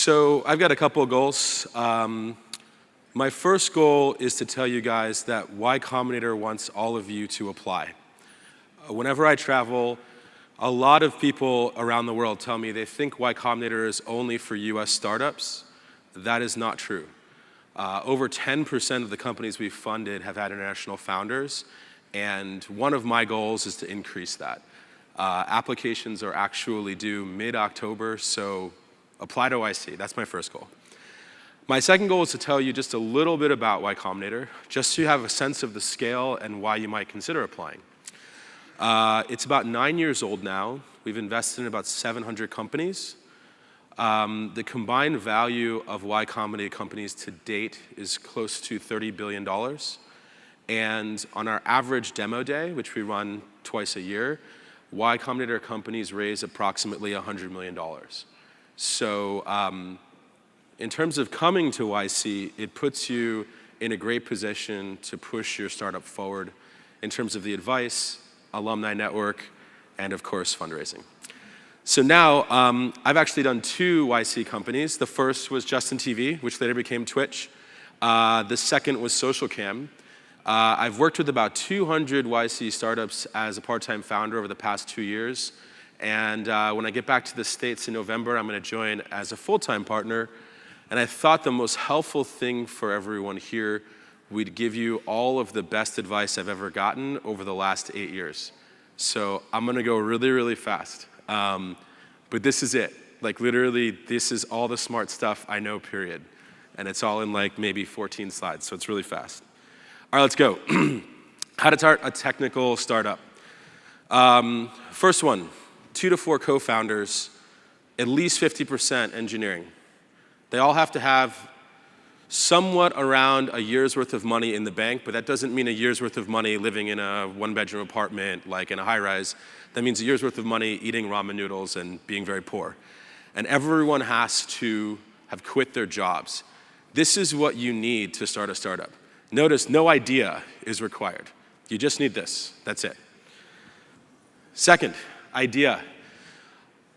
So I've got a couple of goals. My first goal is to tell you guys that Y Combinator wants all of you to apply. Whenever I travel, a lot of people around the world tell me they think Y Combinator is only for US startups. That is not true. Over 10% of the companies we've funded have had international founders, and one of my goals is to increase that. Applications are actually due mid-October, so apply to YC. That's my first goal. My second goal is to tell you just a little bit about Y Combinator, just so you have a sense of the scale and why you might consider applying. It's about 9 years old now. We've invested in about 700 companies. The combined value of Y Combinator companies to date is close to $30 billion. And on our average demo day, which we run twice a year, Y Combinator companies raise approximately $100 million. So in terms of coming to YC, it puts you in a great position to push your startup forward in terms of the advice, alumni network, and of course, fundraising. So now, I've actually done 2 YC companies. The first was Justin TV, which later became Twitch. The second was SocialCam. I've worked with about 200 YC startups as a part-time founder over the past 2 years. And when I get back to the States in November, I'm going to join as a full-time partner. And I thought the most helpful thing for everyone here, we'd give you all of the best advice I've ever gotten over the last 8 years. So I'm going to go really, really fast. But this is it. Like literally, this is all the smart stuff I know, period. And it's all in like maybe 14 slides, so it's really fast. All right, let's go. How to start a technical startup. First one, 2 to 4 co-founders, at least 50% engineering. They all have to have somewhat around a year's worth of money in the bank, but that doesn't mean a year's worth of money living in a 1-bedroom apartment, like in a high-rise. That means a year's worth of money eating ramen noodles and being very poor. And everyone has to have quit their jobs. This is what you need to start a startup. Notice, no idea is required. You just need this. That's it. Second, idea.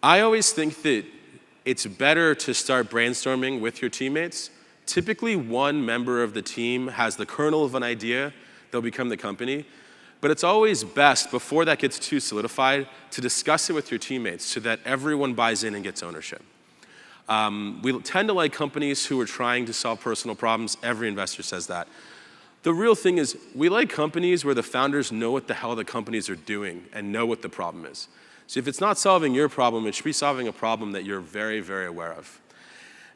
I always think that it's better to start brainstorming with your teammates. Typically, one member of the team has the kernel of an idea, they'll become the company. But it's always best, before that gets too solidified, to discuss it with your teammates so that everyone buys in and gets ownership. We tend to like companies who are trying to solve personal problems. Every investor says that. The real thing is, we like companies where the founders know what the hell the companies are doing and know what the problem is. So if it's not solving your problem, it should be solving a problem that you're very, very aware of.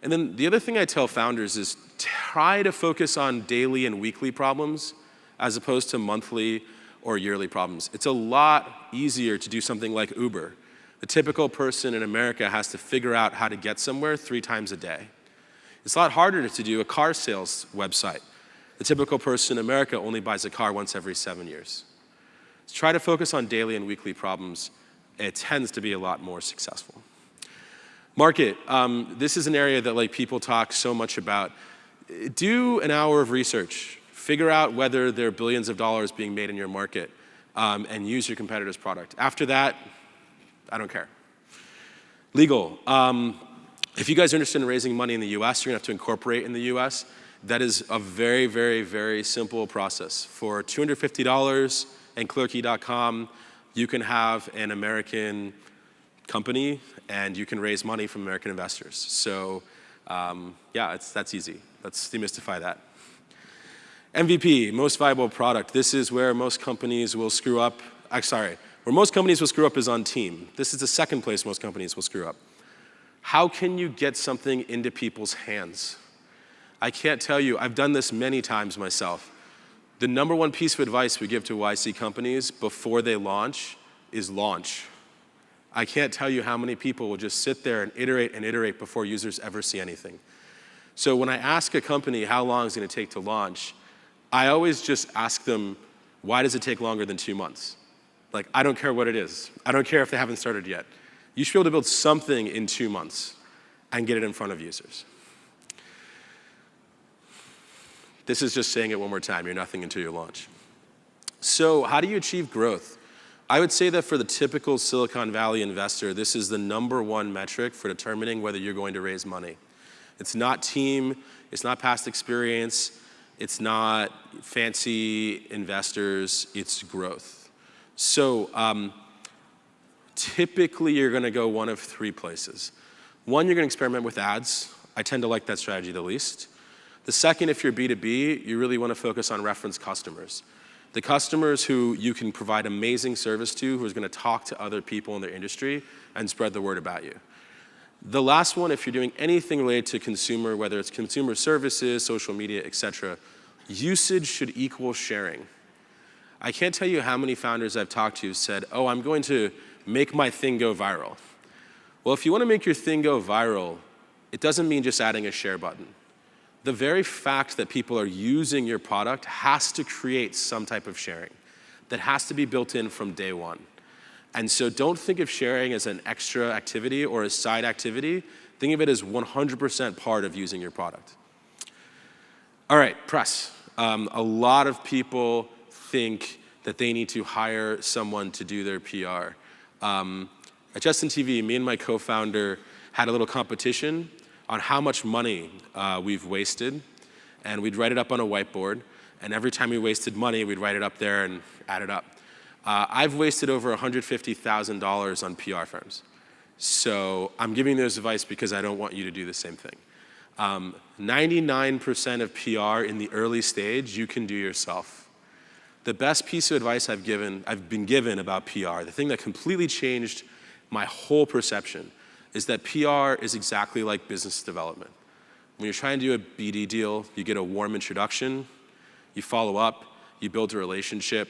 And then the other thing I tell founders is try to focus on daily and weekly problems as opposed to monthly or yearly problems. It's a lot easier to do something like Uber. The typical person in America has to figure out how to get somewhere 3 times a day. It's a lot harder to do a car sales website. The typical person in America only buys a car once every 7 years. So try to focus on daily and weekly problems. It tends to be a lot more successful. Market. This is an area that like people talk so much about. Do an hour of research. Figure out whether there are billions of dollars being made in your market, and use your competitor's product. After that, I don't care. Legal. If you guys are interested in raising money in the US, you're gonna have to incorporate in the US. That is a very, very, very simple process. For $250 and Clearkey.com, you can have an American company and you can raise money from American investors. So yeah, that's easy. Let's demystify that. MVP, most viable product. This is where most companies will screw up. Where most companies will screw up is on team. This is the second place most companies will screw up. How can you get something into people's hands? I can't tell you, I've done this many times myself. The #1 piece of advice we give to YC companies before they launch is launch. I can't tell you how many people will just sit there and iterate before users ever see anything. So when I ask a company how long it's going to take to launch, I always just ask them, why does it take longer than 2 months? Like, I don't care what it is. I don't care if they haven't started yet. You should be able to build something in 2 months and get it in front of users. This is just saying it one more time. You're nothing until you launch. So how do you achieve growth? I would say that for the typical Silicon Valley investor, this is the #1 metric for determining whether you're going to raise money. It's not team, it's not past experience, it's not fancy investors, it's growth. So typically you're gonna go one of three places. One, you're gonna experiment with ads. I tend to like that strategy the least. The second, if you're B2B, you really wanna focus on reference customers. The customers who you can provide amazing service to, who's gonna talk to other people in their industry and spread the word about you. The last one, if you're doing anything related to consumer, whether it's consumer services, social media, et cetera, usage should equal sharing. I can't tell you how many founders I've talked to who said, oh, I'm going to make my thing go viral. Well, if you wanna make your thing go viral, it doesn't mean just adding a share button. The very fact that people are using your product has to create some type of sharing that has to be built in from day one. And so don't think of sharing as an extra activity or a side activity. Think of it as 100% part of using your product. All right, press. A lot of people think that they need to hire someone to do their PR. At Justin TV, me and my co-founder had a little competition on how much money we've wasted, and we'd write it up on a whiteboard, and every time we wasted money, we'd write it up there and add it up. I've wasted over $150,000 on PR firms. So I'm giving this advice because I don't want you to do the same thing. 99% of PR in the early stage, you can do yourself. The best piece of advice I've been given about PR, the thing that completely changed my whole perception, is that PR is exactly like business development. When you're trying to do a BD deal, you get a warm introduction, you follow up, you build a relationship,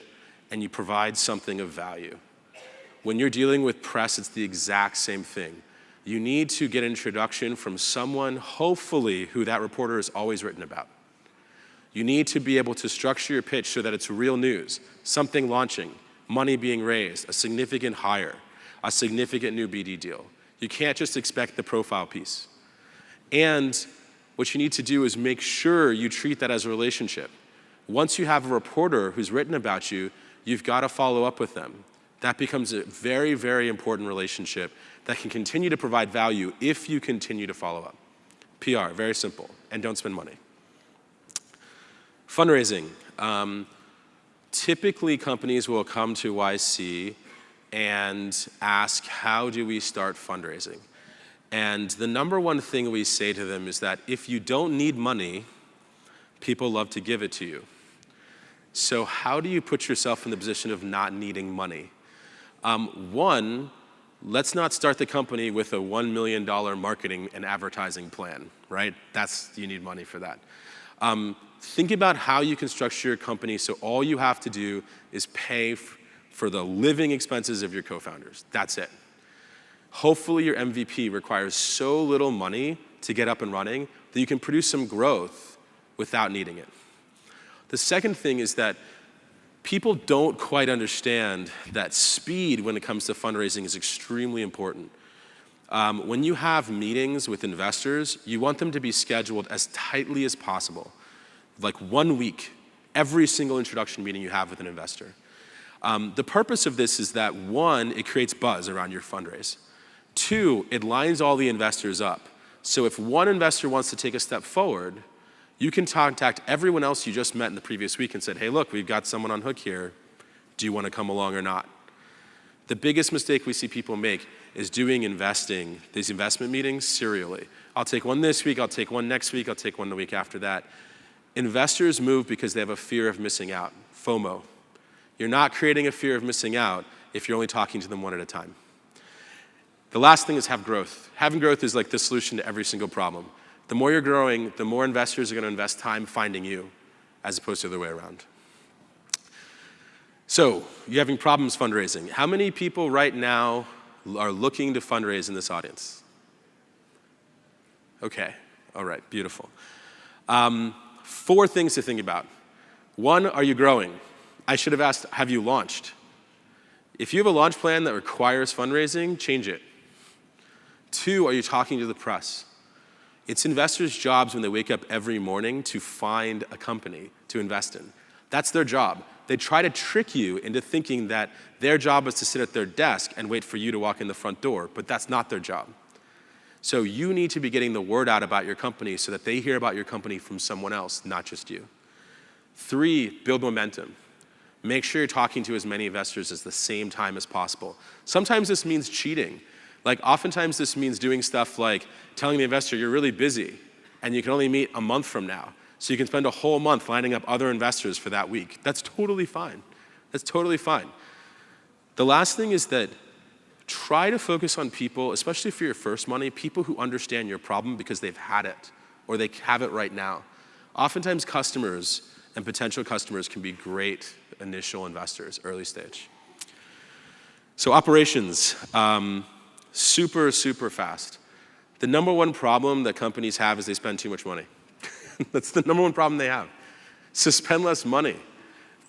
and you provide something of value. When you're dealing with press, it's the exact same thing. You need to get an introduction from someone, hopefully, who that reporter has always written about. You need to be able to structure your pitch so that it's real news, something launching, money being raised, a significant hire, a significant new BD deal. You can't just expect the profile piece. And what you need to do is make sure you treat that as a relationship. Once you have a reporter who's written about you, you've got to follow up with them. That becomes a very, very important relationship that can continue to provide value if you continue to follow up. PR, very simple, and don't spend money. Fundraising. Typically, companies will come to YC and ask, how do we start fundraising? And the number one thing we say to them is that if you don't need money, people love to give it to you. So how do you put yourself in the position of not needing money? One, let's not start the company with a $1 million marketing and advertising plan, right? You need money for that. Think about how you can structure your company so all you have to do is pay for the living expenses of your co-founders. That's it. Hopefully your MVP requires so little money to get up and running that you can produce some growth without needing it. The second thing is that people don't quite understand that speed when it comes to fundraising is extremely important. When you have meetings with investors, you want them to be scheduled as tightly as possible. Like 1 week, every single introduction meeting you have with an investor. The purpose of this is that, one, it creates buzz around your fundraise. Two, it lines all the investors up. So if one investor wants to take a step forward, you can contact everyone else you just met in the previous week and said, hey, look, we've got someone on hook here. Do you want to come along or not? The biggest mistake we see people make is doing these investment meetings serially. I'll take one this week, I'll take one next week, I'll take one the week after that. Investors move because they have a fear of missing out, FOMO. You're not creating a fear of missing out if you're only talking to them one at a time. The last thing is have growth. Having growth is like the solution to every single problem. The more you're growing, the more investors are going to invest time finding you, as opposed to the other way around. So, you're having problems fundraising. How many people right now are looking to fundraise in this audience? Okay, all right, beautiful. 4 things to think about. 1, are you growing? I should have asked, have you launched? If you have a launch plan that requires fundraising, change it. 2, are you talking to the press? It's investors' jobs when they wake up every morning to find a company to invest in. That's their job. They try to trick you into thinking that their job is to sit at their desk and wait for you to walk in the front door, but that's not their job. So you need to be getting the word out about your company so that they hear about your company from someone else, not just you. 3, build momentum. Make sure you're talking to as many investors at the same time as possible. Sometimes this means cheating. Like oftentimes this means doing stuff like telling the investor you're really busy and you can only meet a month from now. So you can spend a whole month lining up other investors for that week. That's totally fine. That's totally fine. The last thing is that try to focus on people, especially for your first money, people who understand your problem because they've had it or they have it right now. Oftentimes customers and potential customers can be great initial investors, early stage. So operations, super, super fast. The number one problem that companies have is they spend too much money. That's the number one problem they have. So spend less money.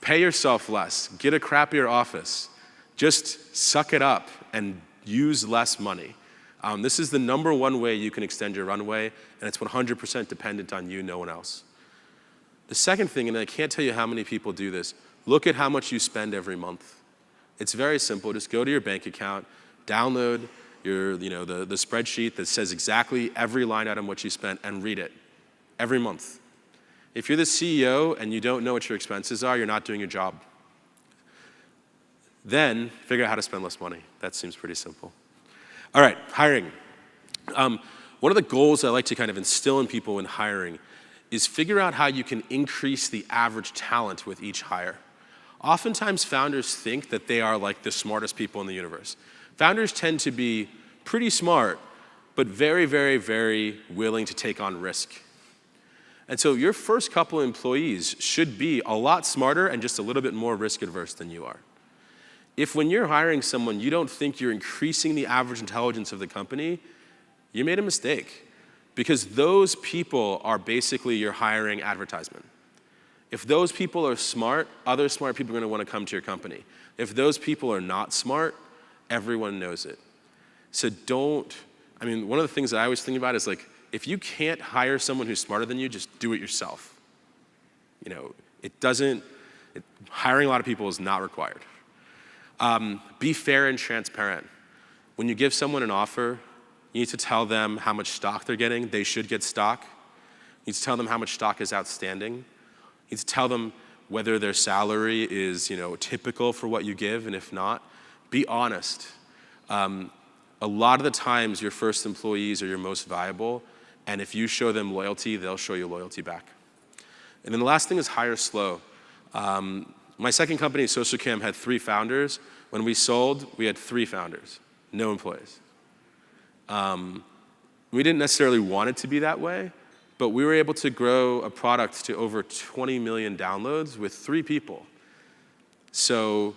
Pay yourself less. Get a crappier office. Just suck it up and use less money. This is the number one way you can extend your runway, and it's 100% dependent on you, no one else. The second thing, and I can't tell you how many people do this, look at how much you spend every month. It's very simple. Just go to your bank account, download the spreadsheet that says exactly every line item what you spent, and read it every month. If you're the CEO and you don't know what your expenses are, you're not doing your job. Then figure out how to spend less money. That seems pretty simple. All right, hiring. One of the goals I like to kind of instill in people in hiring is figure out how you can increase the average talent with each hire. Oftentimes founders think that they are like the smartest people in the universe. Founders tend to be pretty smart, but very, very, very willing to take on risk. And so your first couple of employees should be a lot smarter and just a little bit more risk adverse than you are. If when you're hiring someone, you don't think you're increasing the average intelligence of the company, you made a mistake. Because those people are basically your hiring advertisement. If those people are smart, other smart people are going to want to come to your company. If those people are not smart, everyone knows it. So one of the things that I always think about is like, if you can't hire someone who's smarter than you, just do it yourself. Hiring a lot of people is not required. Be fair and transparent. When you give someone an offer, you need to tell them how much stock they're getting. They should get stock. You need to tell them how much stock is outstanding. You need to tell them whether their salary is typical for what you give, and if not, be honest. A lot of the times, your first employees are your most valuable, and if you show them loyalty, they'll show you loyalty back. And then the last thing is hire slow. My second company, SocialCam, had 3 founders. When we sold, we had 3 founders, no employees. We didn't necessarily want it to be that way, but we were able to grow a product to over 20 million downloads with 3 people. So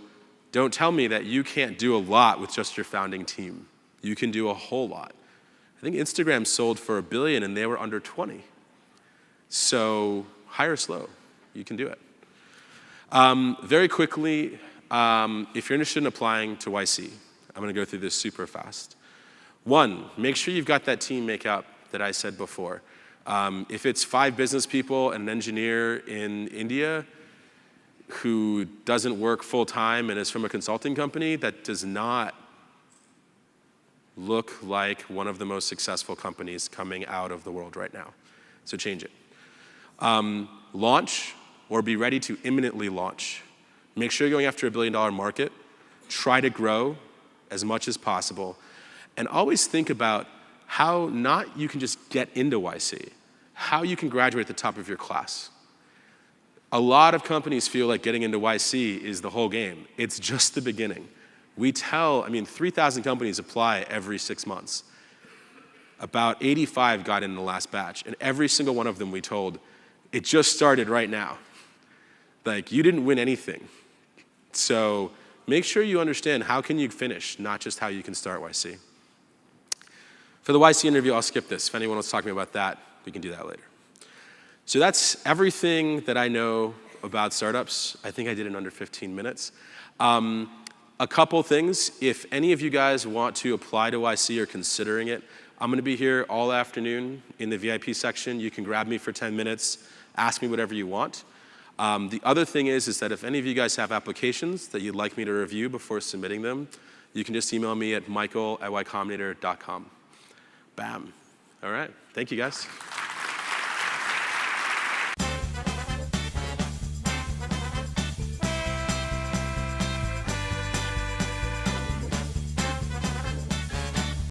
don't tell me that you can't do a lot with just your founding team. You can do a whole lot. I think Instagram sold for $1 billion and they were under 20. So hire slow. You can do it. Very quickly, if you're interested in applying to YC, I'm going to go through this super fast. 1, make sure you've got that team makeup that I said before. If it's 5 business people and an engineer in India who doesn't work full-time and is from a consulting company, that does not look like one of the most successful companies coming out of the world right now. So change it. Launch or be ready to imminently launch. Make sure you're going after $1 billion market. Try to grow as much as possible. And always think about how not you can just get into YC, how you can graduate at the top of your class. A lot of companies feel like getting into YC is the whole game. It's just the beginning. 3,000 companies apply every 6 months. About 85 got in the last batch, and every single one of them we told, it just started right now. Like, you didn't win anything. So make sure you understand how can you finish, not just how you can start YC. For the YC interview, I'll skip this. If anyone wants to talk to me about that, we can do that later. So that's everything that I know about startups. I think I did it in under 15 minutes. A couple things. If any of you guys want to apply to YC or considering it, I'm going to be here all afternoon in the VIP section. You can grab me for 10 minutes, ask me whatever you want. The other thing is that if any of you guys have applications that you'd like me to review before submitting them, you can just email me at michael@ycombinator.com. Bam. All right. Thank you, guys.